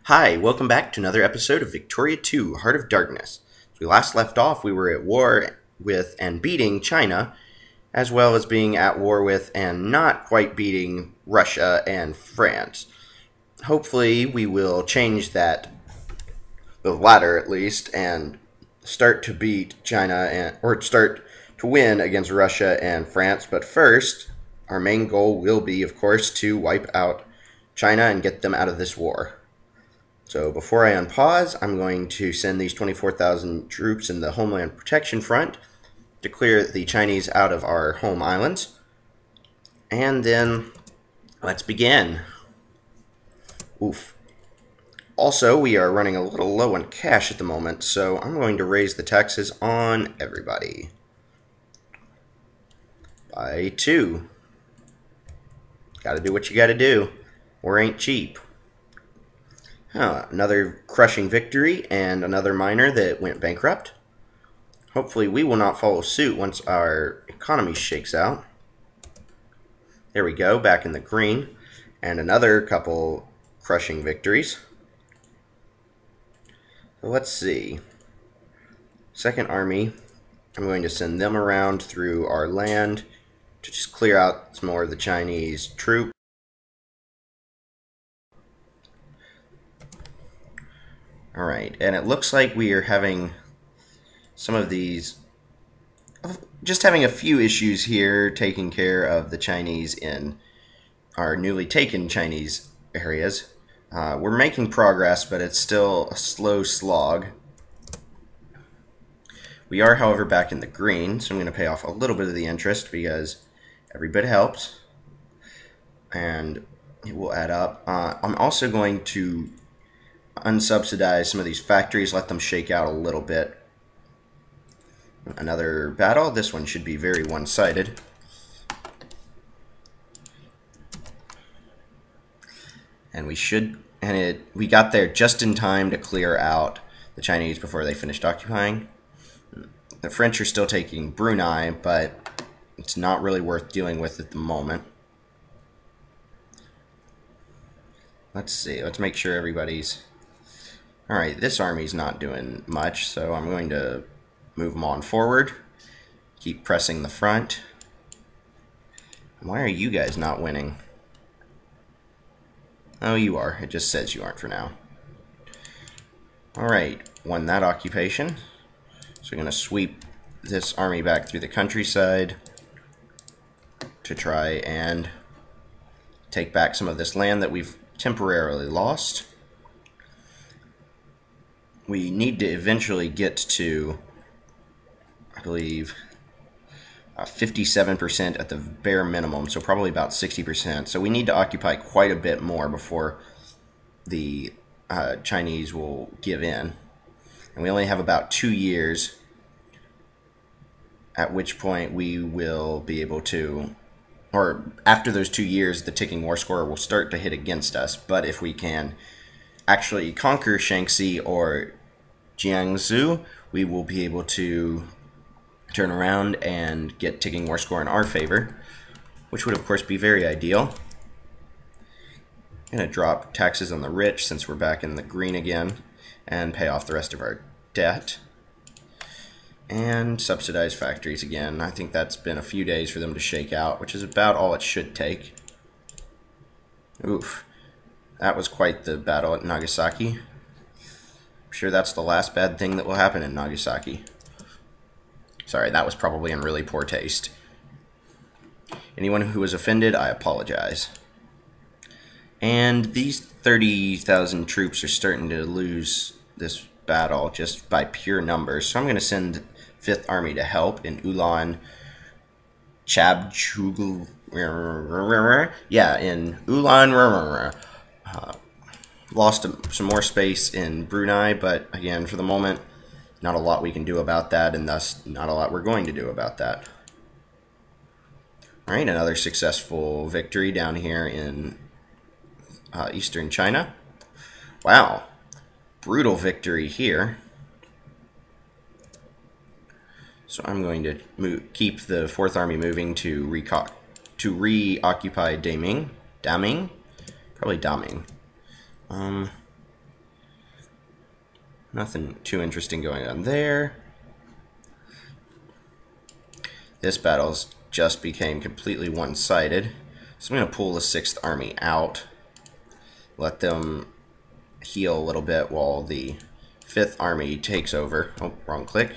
Hi, welcome back to another episode of Victoria 2, Heart of Darkness. As we last left off, we were at war with and beating China, as well as being at war with and not quite beating Russia and France. Hopefully, we will change that, the latter at least, and start to beat China or start to win against Russia and France. But first, our main goal will be, of course, to wipe out China and get them out of this war. So before I unpause, I'm going to send these 24,000 troops in the Homeland Protection Front to clear the Chinese out of our home islands. And then let's begin. Oof. Also, we are running a little low on cash at the moment, so I'm going to raise the taxes on everybody by 2. Gotta do what you gotta do. War ain't cheap. Another crushing victory and another miner that went bankrupt. Hopefully we will not follow suit once our economy shakes out. There we go, back in the green. And another couple crushing victories. So let's see. Second Army, I'm going to send them around through our land to just clear out some more of the Chinese troops. Alright, and it looks like we are having some of these, just having a few issues here taking care of the Chinese in our newly taken Chinese areas. We're making progress, but it's still a slow slog. We are, however, back in the green, so I'm going to pay off a little bit of the interest because every bit helps, and it will add up. I'm also going to unsubsidize some of these factories, let them shake out a little bit. Another battle. This one should be very one-sided. And we got there just in time to clear out the Chinese before they finished occupying. The French are still taking Brunei, but it's not really worth dealing with at the moment. Let's see. Let's make sure everybody's... Alright, this army's not doing much, so I'm going to move them on forward. Keep pressing the front. Why are you guys not winning? Oh, you are. It just says you aren't for now. Alright, won that occupation. So we're going to sweep this army back through the countryside to try and take back some of this land that we've temporarily lost. We need to eventually get to, I believe, 57% at the bare minimum, so probably about 60%. So we need to occupy quite a bit more before the Chinese will give in. And we only have about 2 years, at which point we will be able to, or after those 2 years, the ticking war score will start to hit against us. But if we can actually conquer Shaanxi or Jiangsu, we will be able to turn around and get ticking war score in our favor, which would of course be very ideal. I'm going to drop taxes on the rich since we're back in the green again and pay off the rest of our debt. And subsidize factories again. I think that's been a few days for them to shake out, which is about all it should take. Oof. That was quite the battle at Nagasaki. I'm sure that's the last bad thing that will happen in Nagasaki. Sorry, that was probably in really poor taste. Anyone who was offended, I apologize. And these 30,000 troops are starting to lose this battle just by pure numbers. So I'm going to send 5th Army to help in Ulan Chabchugl. Yeah, in Ulan. Lost some more space in Brunei, but again, for the moment, not a lot we can do about that, and thus not a lot we're going to do about that. Alright, another successful victory down here in eastern China. Wow, brutal victory here. So I'm going to keep the 4th Army moving to reoccupy Daming. Probably Daming. Nothing too interesting going on there. This battle's just became completely one-sided. So I'm going to pull the 6th Army out. Let them heal a little bit while the 5th Army takes over. Oh, wrong click.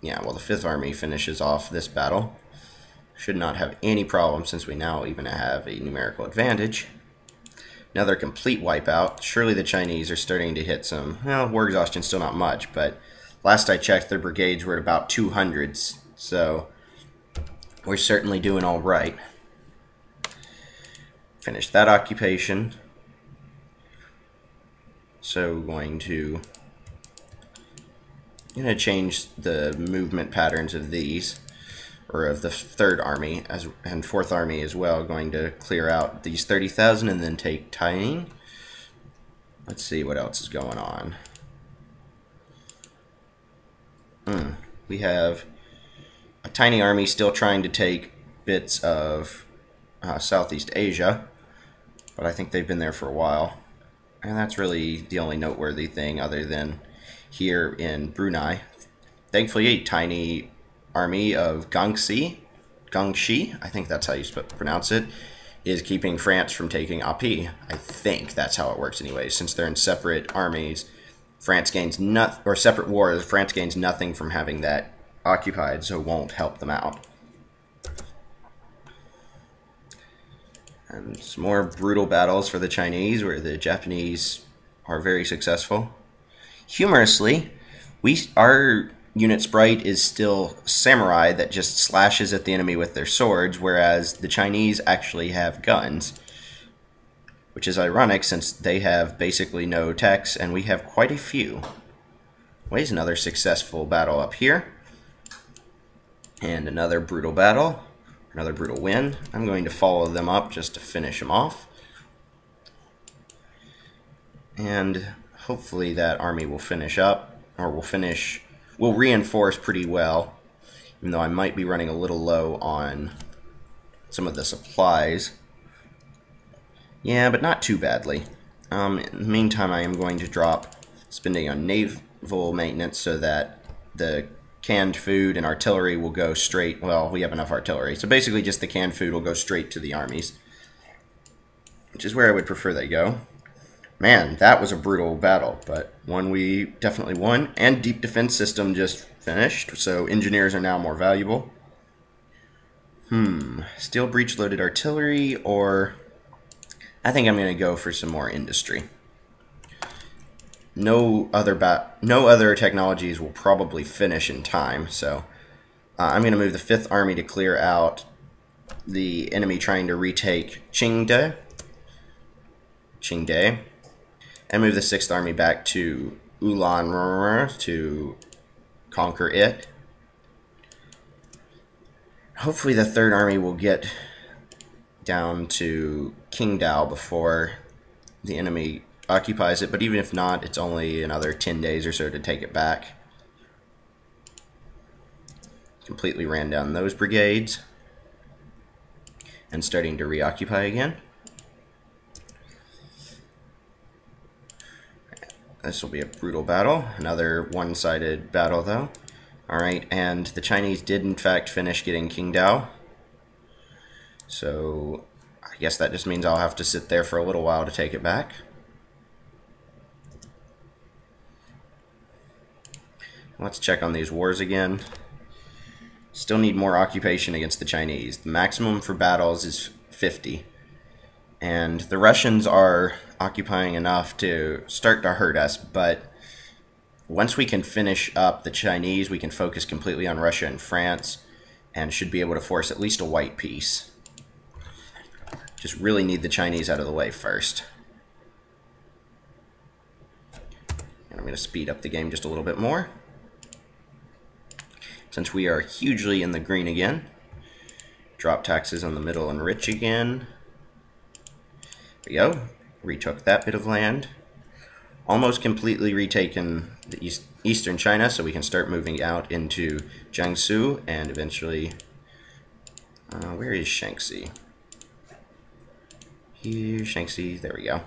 Yeah, well, the 5th Army finishes off this battle. Should not have any problem since we now even have a numerical advantage. Another complete wipeout. Surely the Chinese are starting to hit some, well, war exhaustion still not much, but last I checked their brigades were at about 200s, so we're certainly doing all right. Finish that occupation. So going to change the movement patterns of these, or of the 3rd Army and 4th Army as well. Going to clear out these 30,000 and then take Taining. Let's see what else is going on. We have a tiny army still trying to take bits of Southeast Asia, but I think they've been there for a while. And that's really the only noteworthy thing other than here in Brunei. Thankfully, a tiny army of Gangxi, I think that's how you pronounce it, is keeping France from taking Api. I think that's how it works anyway. Since they're in separate armies, France gains or separate wars, France gains nothing from having that occupied, so it won't help them out. And some more brutal battles for the Chinese, where the Japanese are very successful. Humorously, our unit sprite is still samurai that just slashes at the enemy with their swords, whereas the Chinese actually have guns, which is ironic since they have basically no techs and we have quite a few. Ways another successful battle up here, and another brutal battle, another brutal win. I'm going to follow them up just to finish them off, and hopefully that army will finish up, or will reinforce pretty well, even though I might be running a little low on some of the supplies. Yeah, but not too badly. In the meantime, I am going to drop spending on naval maintenance so that the canned food and artillery will go straight. Well, we have enough artillery, so basically just the canned food will go straight to the armies, which is where I would prefer they go. Man, that was a brutal battle, but one we definitely won. And deep defense system just finished, so engineers are now more valuable. Steel breech loaded artillery, or I think I'm going to go for some more industry. No other technologies will probably finish in time, so I'm going to move the 5th Army to clear out the enemy trying to retake Qingde, and move the 6th Army back to Ulan to conquer it. Hopefully the 3rd Army will get down to Qingdao before the enemy occupies it, but even if not, it's only another 10 days or so to take it back. Completely ran down those brigades and starting to reoccupy again. This will be a brutal battle. Another one-sided battle, though. Alright, and the Chinese did, in fact, finish getting Qingdao. So, I guess that just means I'll have to sit there for a little while to take it back. Let's check on these wars again. Still need more occupation against the Chinese. The maximum for battles is 50. And the Russians are occupying enough to start to hurt us, but once we can finish up the Chinese, we can focus completely on Russia and France, and should be able to force at least a white peace. Just really need the Chinese out of the way first. And I'm going to speed up the game just a little bit more, since we are hugely in the green again. Drop taxes on the middle and rich again. There we go. Retook that bit of land. Almost completely retaken the eastern China, so we can start moving out into Jiangsu and eventually... where is Shaanxi? Here, Shaanxi, there we go.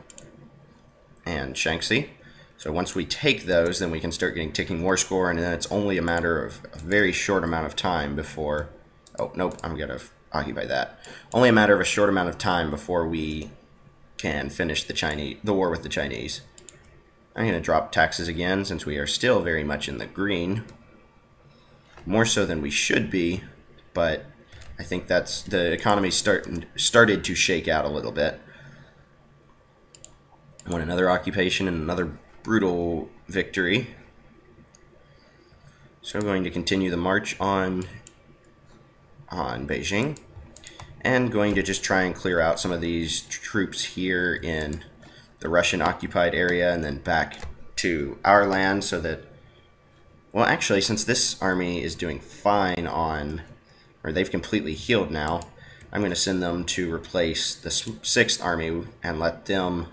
and Shaanxi. So once we take those, then we can start getting ticking war score, and then it's only a matter of a very short amount of time before... Oh, nope, I'm going to occupy that. Only a matter of a short amount of time before we can finish the war with the Chinese. I'm going to drop taxes again, since we are still very much in the green. More so than we should be, but I think that's the economy started to shake out a little bit. I want another occupation and another brutal victory. So we're going to continue the march on Beijing, and going to just try and clear out some of these troops here in the Russian occupied area and then back to our land, so that, well, actually, since this army is doing fine on, or they've completely healed now, I'm going to send them to replace the 6th Army and let them...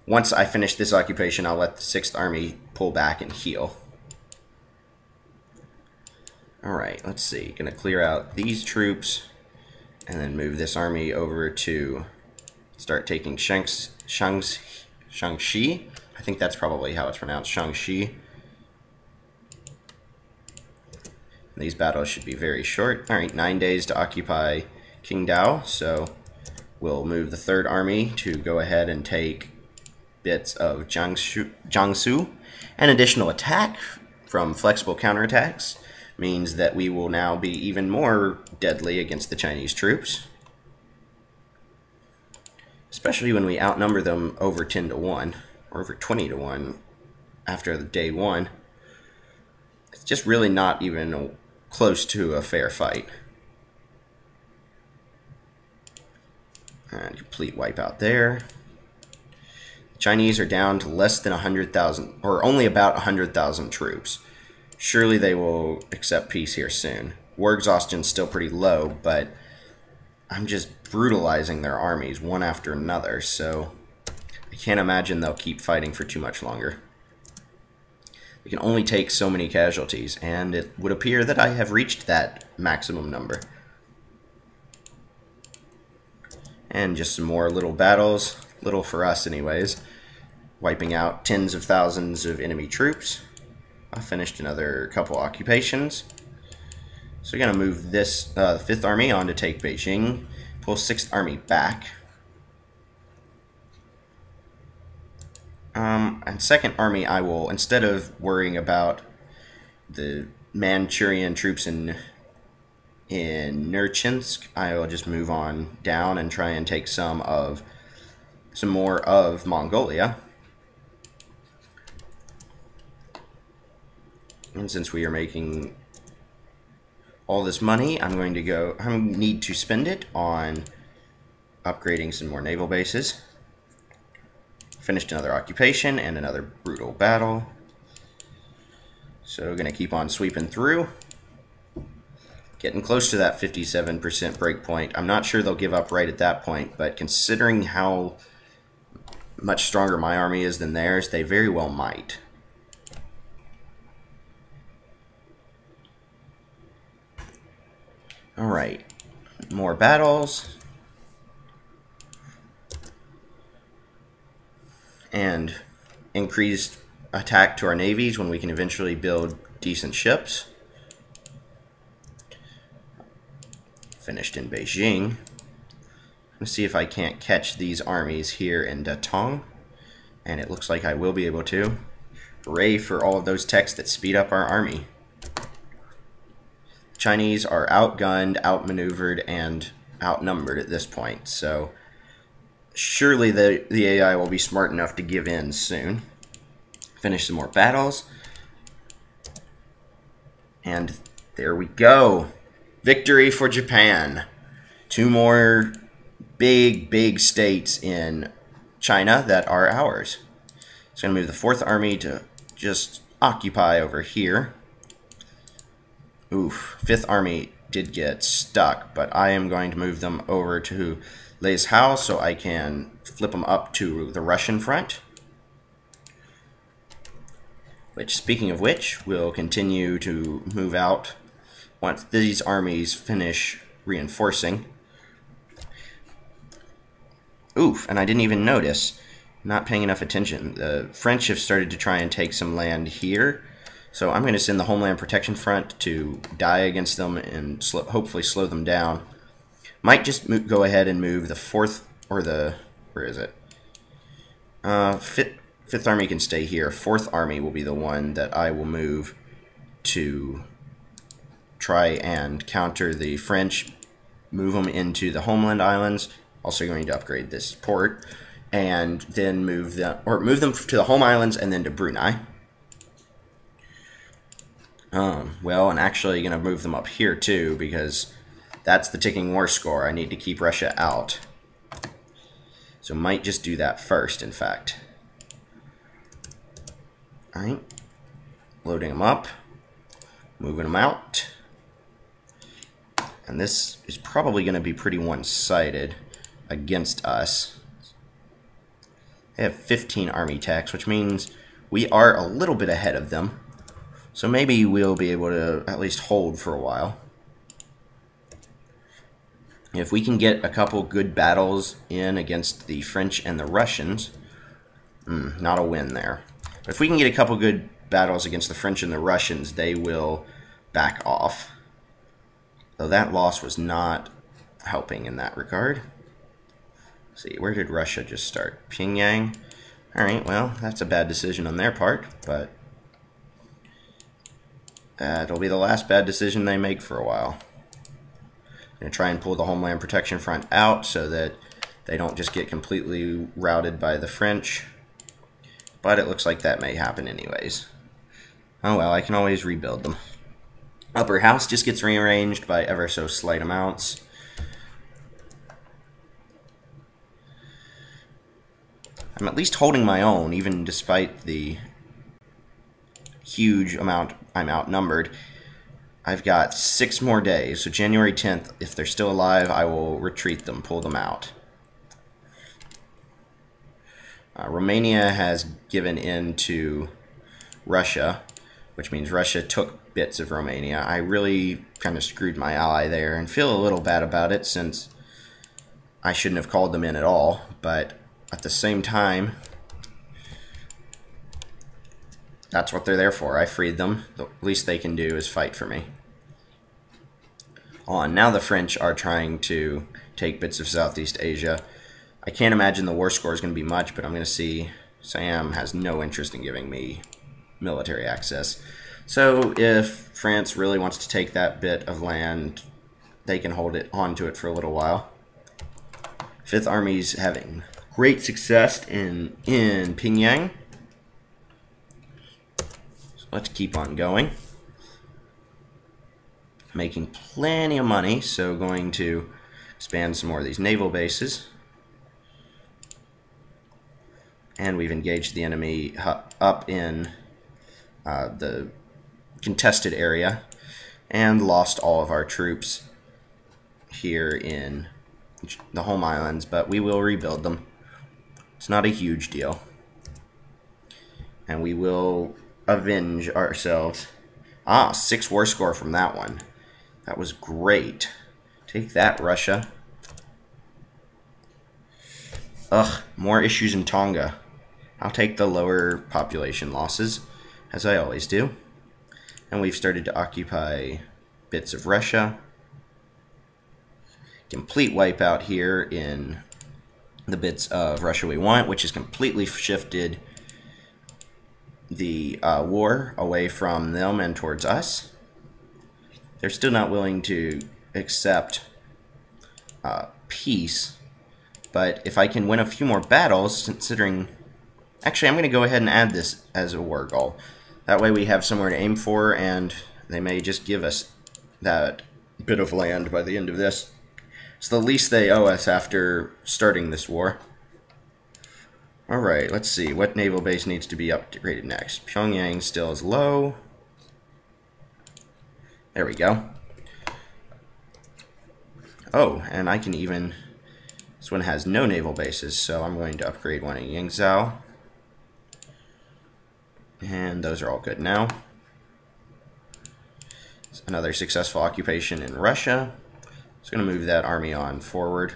Once I finish this occupation, I'll let the 6th Army pull back and heal. Alright, let's see. Gonna clear out these troops, and then move this army over to start taking Shaanxi. I think that's probably how it's pronounced, Shaanxi. These battles should be very short. Alright, 9 days to occupy Qingdao, so we'll move the 3rd Army to go ahead and take bits of Jiangsu. An additional attack from flexible counterattacks means that we will now be even more deadly against the Chinese troops, especially when we outnumber them over 10 to 1 or over 20 to 1 after the day 1. It's just really not even close to a fair fight. And complete wipeout there. Chinese are down to less than 100,000, or only about 100,000 troops. Surely they will accept peace here soon. War exhaustion's still pretty low, but I'm just brutalizing their armies one after another, so I can't imagine they'll keep fighting for too much longer. We can only take so many casualties, and it would appear that I have reached that maximum number. And just some more little battles, little for us anyways, wiping out tens of thousands of enemy troops. I finished another couple occupations. So we're going to move this 5th Army on to take Beijing, pull 6th Army back. And 2nd Army, I will, instead of worrying about the Manchurian troops in Nerchinsk, I will just move on down and try and take some more of Mongolia. And since we are making all this money, I need to spend it on upgrading some more naval bases. Finished another occupation and another brutal battle. So we're going to keep on sweeping through. Getting close to that 57% break point. I'm not sure they'll give up right at that point, but considering how much stronger my army is than theirs, they very well might. Alright, more battles. And increased attack to our navies when we can eventually build decent ships. Finished in Beijing. Let's see if I can't catch these armies here in Datong. And it looks like I will be able to. Hooray for all of those techs that speed up our army. Chinese are outgunned, outmaneuvered, and outnumbered at this point, so surely the AI will be smart enough to give in soon. Finish some more battles. And there we go. Victory for Japan. 2 more big states in China that are ours. So I'm going to move the 4th Army to just occupy over here. Oof, 5th Army did get stuck, but I am going to move them over to Leishao so I can flip them up to the Russian front. Which, speaking of which, we'll continue to move out once these armies finish reinforcing. Oof, and I didn't even notice. not paying enough attention. The French have started to try and take some land here, so I'm going to send the Homeland Protection Front to die against them and hopefully slow them down. Might just go ahead and move the 4th, or the, where is it? 5th Army can stay here. 4th Army will be the one that I will move to try and counter the French, move them into the Homeland Islands. Also going to upgrade this port, and then move them to the home islands and then to Brunei. Well, and actually going to move them up here too, because that's the ticking war score. I need to keep Russia out. So might just do that first, in fact. Alright. Loading them up. Moving them out. And this is probably going to be pretty one-sided against us. They have 15 army techs, which means we are a little bit ahead of them. So maybe we'll be able to at least hold for a while. If we can get a couple good battles in against the French and the Russians, not a win there. But if we can get a couple good battles against the French and the Russians, they will back off. Though that loss was not helping in that regard. Let's see, where did Russia just start? Pyongyang? Alright, well, that's a bad decision on their part, but it'll be the last bad decision they make for a while. I'm going to try and pull the Homeland Protection Front out so that they don't just get completely routed by the French. But it looks like that may happen anyways. Oh well, I can always rebuild them. Upper House just gets rearranged by ever so slight amounts. I'm at least holding my own, even despite the huge amount I'm outnumbered. I've got 6 more days, so January 10th, if they're still alive, I will retreat them, pull them out. Romania has given in to Russia, which means Russia took bits of Romania. I really kind of screwed my ally there and feel a little bad about it, since I shouldn't have called them in at all, but at the same time, that's what they're there for. I freed them. The least they can do is fight for me. Now the French are trying to take bits of Southeast Asia. I can't imagine the war score is going to be much, but I'm going to see. Siam has no interest in giving me military access. So if France really wants to take that bit of land, they can hold it onto it for a little while. 5th Army's having great success in Pyongyang. So let's keep on going. Making plenty of money, so going to expand some more of these naval bases. And we've engaged the enemy up in the contested area and lost all of our troops here in the home islands, but we will rebuild them. It's not a huge deal. And we will avenge ourselves. 6 war score from that one. That was great. Take that, Russia. Ugh, more issues in Tonga. I'll take the lower population losses, as I always do. And we've started to occupy bits of Russia. Complete wipeout here in the bits of Russia we want, which has completely shifted the war away from them and towards us. They're still not willing to accept peace, but if I can win a few more battles, considering... Actually, I'm going to go ahead and add this as a war goal. That way we have somewhere to aim for, and they may just give us that bit of land by the end of this. It's the least they owe us after starting this war. Alright, let's see. What naval base needs to be upgraded next? Pyongyang still is low. There we go. Oh, and I can even... This one has no naval bases, so I'm going to upgrade one in Yangzhou. And those are all good now. Another successful occupation in Russia. Just going to move that army on forward.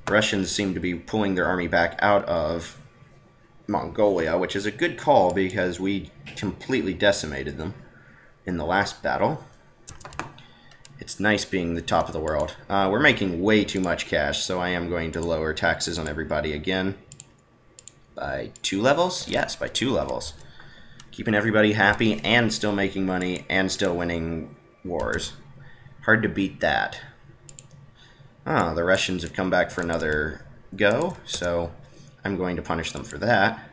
Russians seem to be pulling their army back out of Mongolia, which is a good call because we completely decimated them in the last battle. It's nice being the top of the world. We're making way too much cash, so I am going to lower taxes on everybody again. By 2 levels? Yes, by 2 levels. Keeping everybody happy and still making money and still winning wars. Hard to beat that. The Russians have come back for another go, so I'm going to punish them for that.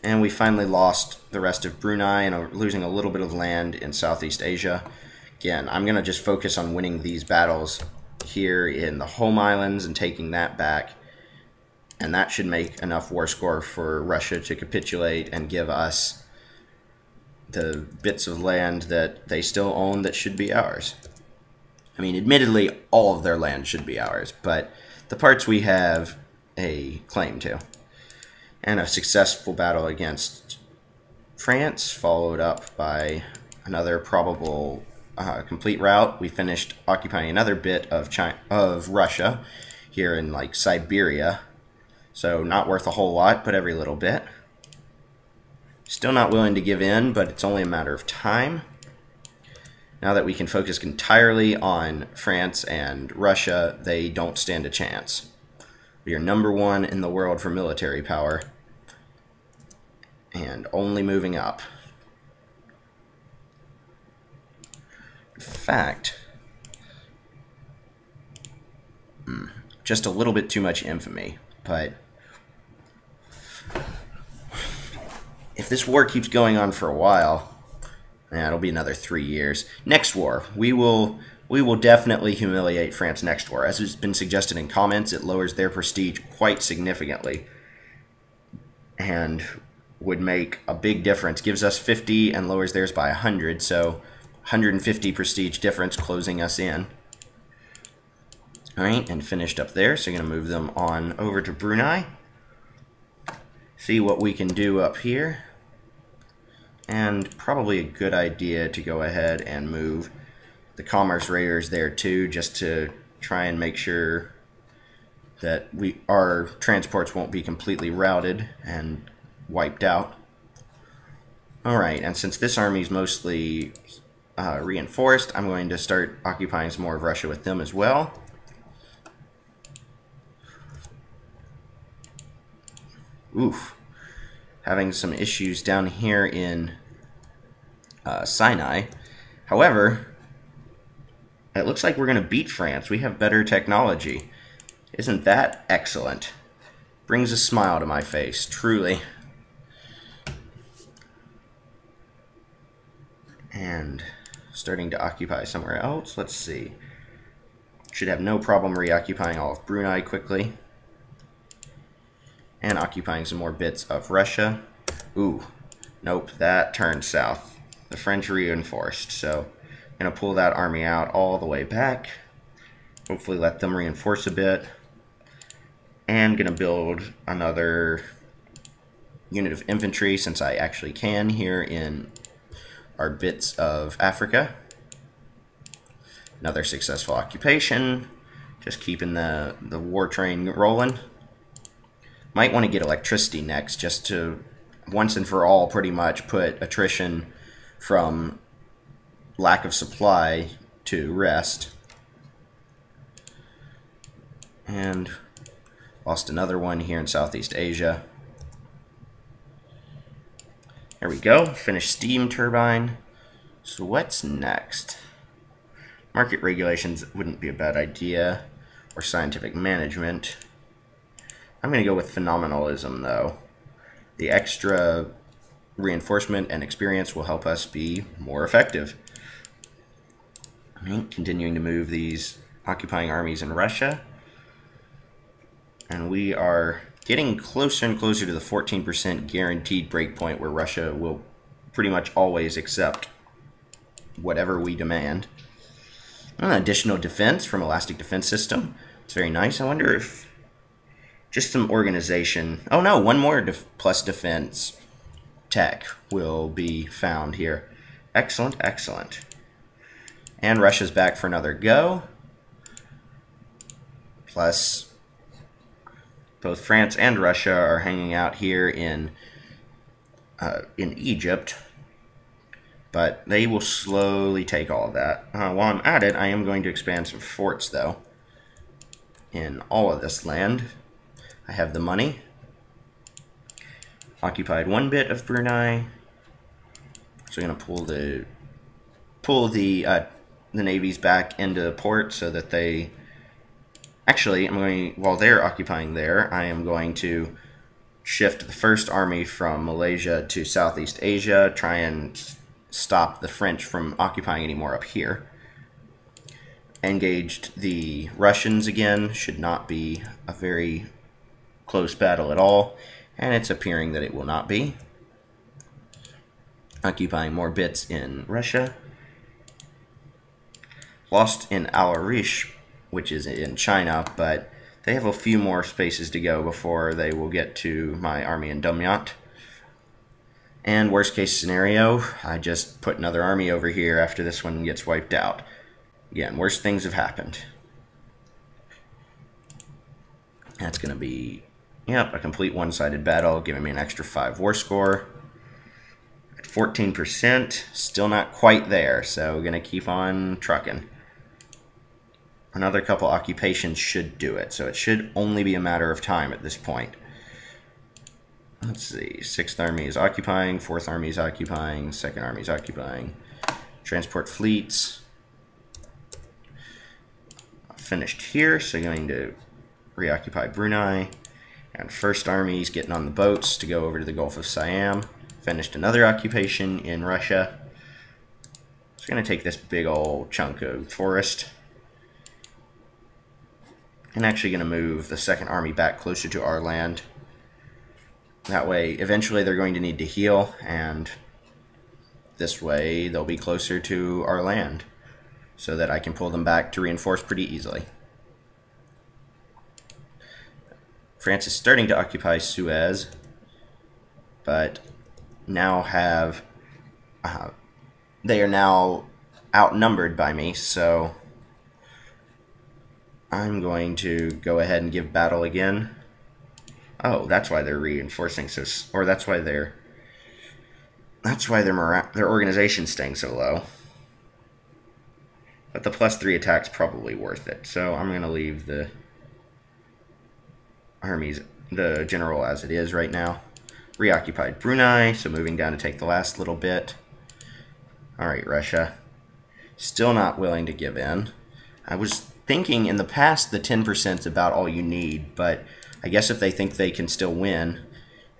And we finally lost the rest of Brunei and are losing a little bit of land in Southeast Asia. Again, I'm going to just focus on winning these battles here in the home islands and taking that back. And that should make enough war score for Russia to capitulate and give us the bits of land that they still own that should be ours. I mean, admittedly, all of their land should be ours, but the parts we have a claim to. And a successful battle against France, followed up by another probable complete rout. We finished occupying another bit of Russia here in like Siberia. So not worth a whole lot, but every little bit. Still not willing to give in, but it's only a matter of time. Now that we can focus entirely on France and Russia, they don't stand a chance. We are #1 in the world for military power. And only moving up. In fact, just a little bit too much infamy, but if this war keeps going on for a while, it'll be another 3 years. Next war, we will definitely humiliate France next war. As has been suggested in comments, it lowers their prestige quite significantly and would make a big difference. Gives us 50 and lowers theirs by 100, so 150 prestige difference closing us in. Alright, and finished up there, so I'm going to move them on over to Brunei. See what we can do up here. And probably a good idea to go ahead and move the commerce raiders there too, just to try and make sure that our transports won't be completely routed and wiped out. Alright, and since this army is mostly reinforced, I'm going to start occupying some more of Russia with them as well. Oof. Having some issues down here in Sinai. However, it looks like we're going to beat France. We have better technology. Isn't that excellent? Brings a smile to my face, truly. And starting to occupy somewhere else. Let's see. Should have no problem reoccupying all of Brunei quickly. And occupying some more bits of Russia. Ooh, nope, that turned south. The French reinforced, so I'm going to pull that army out all the way back. Hopefully let them reinforce a bit. And going to build another unit of infantry, since I actually can, here in our bits of Africa. Another successful occupation. Just keeping the war train rolling. Might want to get electricity next, just to once and for all pretty much put attrition from lack of supply to rest. And lost another one here in Southeast Asia. There we go, finished steam turbine. So what's next? Market regulations wouldn't be a bad idea, or scientific management. I'm going to go with phenomenalism, though. The extra reinforcement and experience will help us be more effective. Right, continuing to move these occupying armies in Russia. And we are getting closer and closer to the 14% guaranteed breakpoint, where Russia will pretty much always accept whatever we demand. Additional defense from Elastic Defense System. It's very nice. I wonder if just some organization. Oh no, one more plus defense tech will be found here. Excellent, excellent. And Russia's back for another go. Plus, both France and Russia are hanging out here in Egypt, but they will slowly take all of that. While I'm at it, I am going to expand some forts, though, in all of this land. I have the money. Occupied one bit of Brunei, so I'm going to pull the navies back into port so that they. Actually, while they're occupying there, I am going to shift the first army from Malaysia to Southeast Asia, try and stop the French from occupying any more up here. Engaged the Russians again, should not be a very close battle at all, and it's appearing that it will not be. Occupying more bits in Russia. Lost in Al-Arish, which is in China, but they have a few more spaces to go before they will get to my army in Dumyat. And worst case scenario, I just put another army over here after this one gets wiped out. Again, worst things have happened. That's going to be, yep, a complete one-sided battle, giving me an extra 5 war score. At 14%, still not quite there, so we're going to keep on trucking. Another couple occupations should do it, so it should only be a matter of time at this point. Let's see, 6th Army is occupying, 4th Army is occupying, 2nd Army is occupying. Transport fleets. Finished here, so going to reoccupy Brunei. And 1st Army is getting on the boats to go over to the Gulf of Siam. Finished another occupation in Russia. It's going to take this big old chunk of forest. And actually going to move the 2nd Army back closer to our land. That way, eventually they're going to need to heal, and this way they'll be closer to our land, so that I can pull them back to reinforce pretty easily. France is starting to occupy Suez, but now have... they are now outnumbered by me, so I'm going to go ahead and give battle again. Oh, that's why they're reinforcing so, or that's why their organization's staying so low. But the +3 attack's probably worth it, so I'm gonna leave the general as it is right now. Reoccupied Brunei, so moving down to take the last little bit. All right, Russia, still not willing to give in. I was thinking in the past the 10% is about all you need, but I guess if they think they can still win,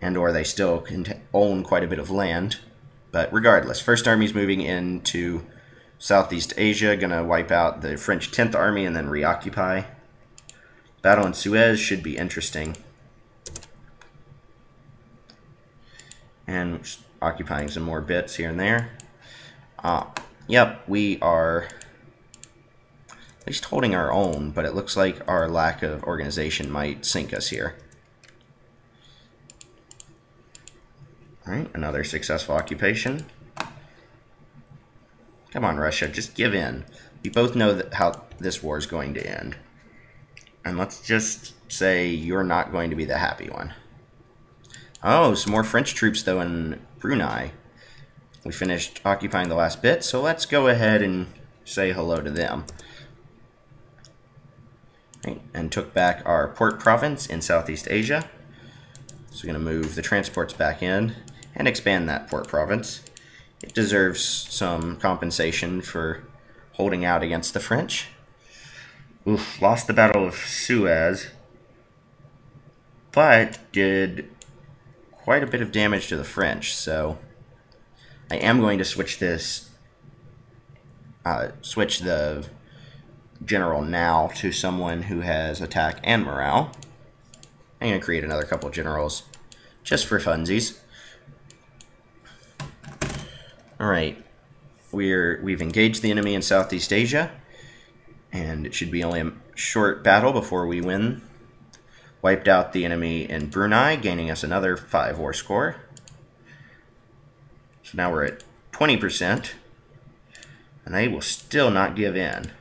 and or they still can own quite a bit of land. But regardless, 1st Army's moving into Southeast Asia, gonna wipe out the French 10th Army and then reoccupy. Battle in Suez should be interesting. And occupying some more bits here and there. Yep, we are at least holding our own, but it looks like our lack of organization might sink us here. Alright, another successful occupation. Come on, Russia, just give in. We both know how this war is going to end. And let's just say you're not going to be the happy one. Oh, some more French troops, though, in Brunei. We finished occupying the last bit, so let's go ahead and say hello to them. Right, and took back our port province in Southeast Asia. So we're going to move the transports back in and expand that port province. It deserves some compensation for holding out against the French. Oof, lost the Battle of Suez, but did quite a bit of damage to the French, so I am going to switch this, switch the general now to someone who has attack and morale. I'm going to create another couple of generals just for funsies. Alright, we've engaged the enemy in Southeast Asia, and it should be only a short battle before we win. Wiped out the enemy in Brunei, gaining us another 5 war score. So now we're at 20%, and they will still not give in.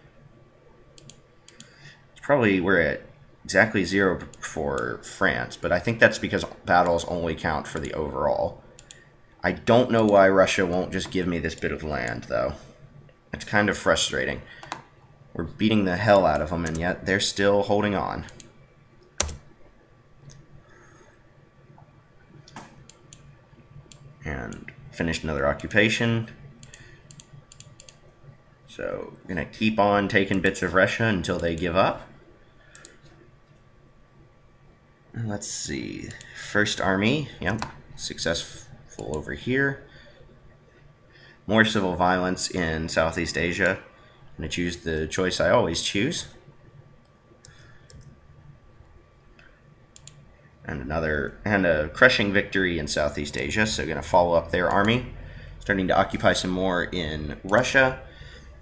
We're at exactly 0 for France, but I think that's because battles only count for the overall. I don't know why Russia won't just give me this bit of land, though. It's kind of frustrating. We're beating the hell out of them, and yet they're still holding on. And finished another occupation. So, gonna keep on taking bits of Russia until they give up. Let's see. First army, yep, successful over here. More civil violence in Southeast Asia. I'm gonna choose the choice I always choose. And a crushing victory in Southeast Asia, so gonna follow up their army. Starting to occupy some more in Russia.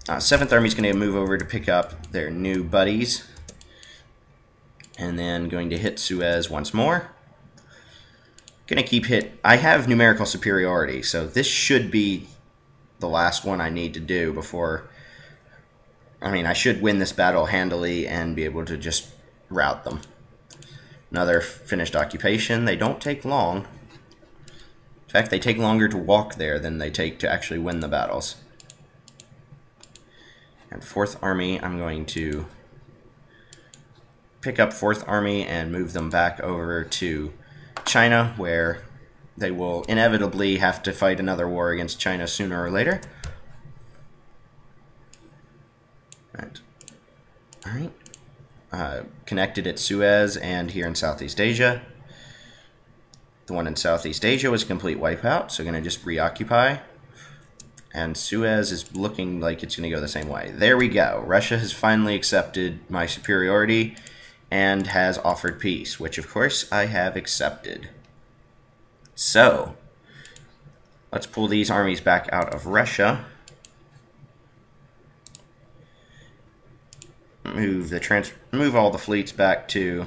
7th Army is going to move over to pick up their new buddies. And then going to hit Suez once more. Going to keep hit. I have numerical superiority, so this should be the last one I need to do before... I mean, I should win this battle handily and be able to just rout them. Another finished occupation. They don't take long. In fact, they take longer to walk there than they take to actually win the battles. And 4th Army, I'm going to pick up 4th Army and move them back over to China, where they will inevitably have to fight another war against China sooner or later. Alright. Connected at Suez and here in Southeast Asia. The one in Southeast Asia was a complete wipeout, so going to just reoccupy. And Suez is looking like it's going to go the same way. There we go. Russia has finally accepted my superiority and has offered peace, which of course I have accepted. So, let's pull these armies back out of Russia. Move all the fleets back to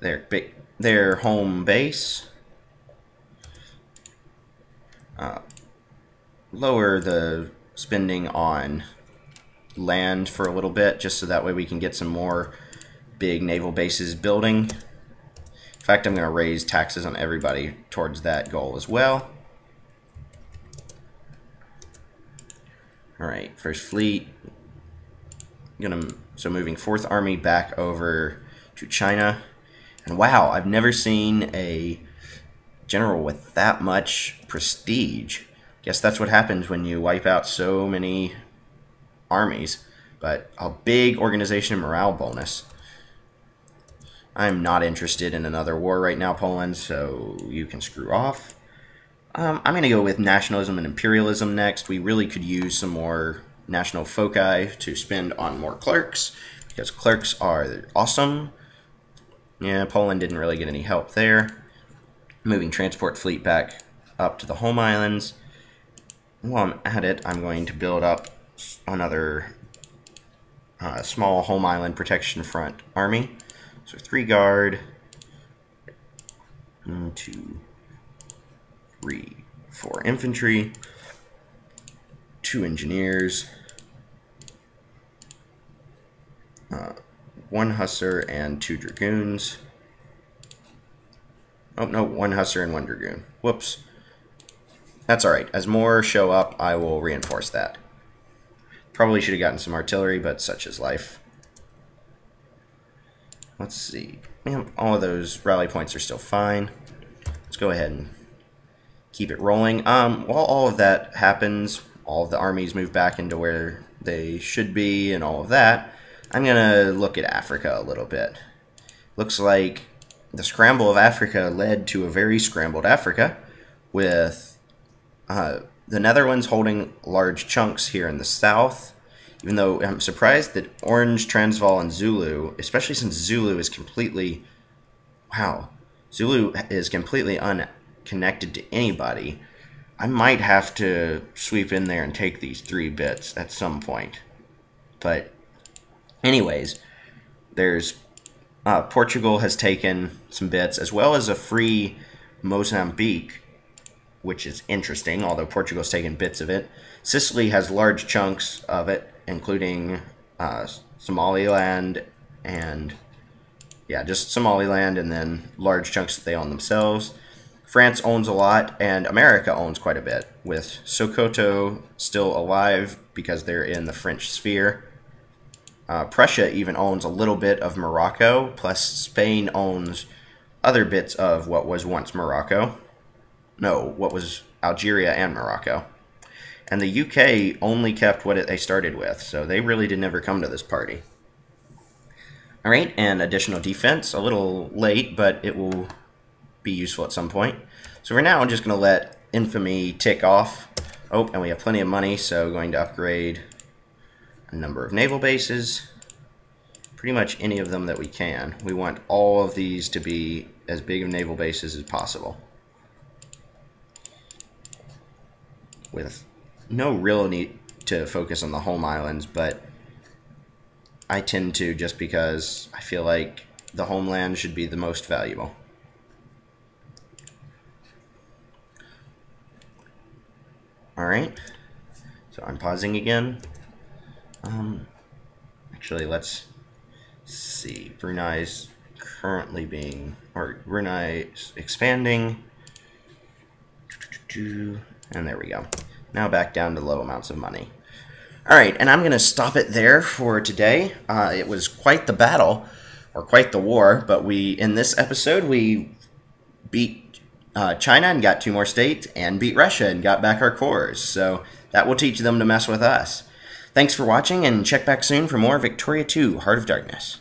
their home base. Lower the spending on land for a little bit, just so that way we can get some more big naval bases building. In fact, I'm going to raise taxes on everybody towards that goal as well. Alright, first fleet. So moving 4th Army back over to China. And wow, I've never seen a general with that much prestige. Guess that's what happens when you wipe out so many armies. But a big organization morale bonus. I'm not interested in another war right now, Poland, so you can screw off. I'm going to go with nationalism and imperialism next. We really could use some more national foci to spend on more clerks, because clerks are awesome. Yeah, Poland didn't really get any help there. Moving transport fleet back up to the home islands. While I'm at it, I'm going to build up another small home island protection front army. So 3 guard, 1, 2, 3, 4 infantry, 2 engineers, 1 hussar and 2 dragoons. Oh no, 1 hussar and 1 dragoon. Whoops. That's alright. As more show up, I will reinforce that. Probably should have gotten some artillery, but such is life. Let's see. Man, all of those rally points are still fine. Let's go ahead and keep it rolling. While all of that happens, all of the armies move back into where they should be and all of that, I'm going to look at Africa a little bit. Looks like the scramble of Africa led to a very scrambled Africa, with the Netherlands holding large chunks here in the south, even though I'm surprised that Orange, Transvaal, and Zulu, especially since Zulu is completely... Wow. Zulu is completely unconnected to anybody. I might have to sweep in there and take these 3 bits at some point. But anyways, there's... Portugal has taken some bits, as well as a free Mozambique, which is interesting, although Portugal's taken bits of it. Sicily has large chunks of it, including Somaliland and yeah, just Somaliland and then large chunks that they own themselves. France owns a lot, and America owns quite a bit, with Sokoto still alive because they're in the French sphere. Prussia even owns a little bit of Morocco, plus Spain owns other bits of what was once Morocco. No, what was Algeria and Morocco. And the UK only kept what they started with, so they really did never come to this party. Alright, and additional defense. A little late, but it will be useful at some point. So for now, I'm just going to let infamy tick off. Oh, and we have plenty of money, so going to upgrade a number of naval bases. Pretty much any of them that we can. We want all of these to be as big of naval bases as possible, with no real need to focus on the home islands, but I tend to just because I feel like the homeland should be the most valuable. Alright, so I'm pausing again. Actually, let's see. Brunei's currently Brunei's expanding. And there we go. Now back down to low amounts of money. Alright, and I'm going to stop it there for today. It was quite the battle, or quite the war, but in this episode, we beat China and got 2 more states, and beat Russia and got back our cores. So that will teach them to mess with us. Thanks for watching, and check back soon for more Victoria 2 Heart of Darkness.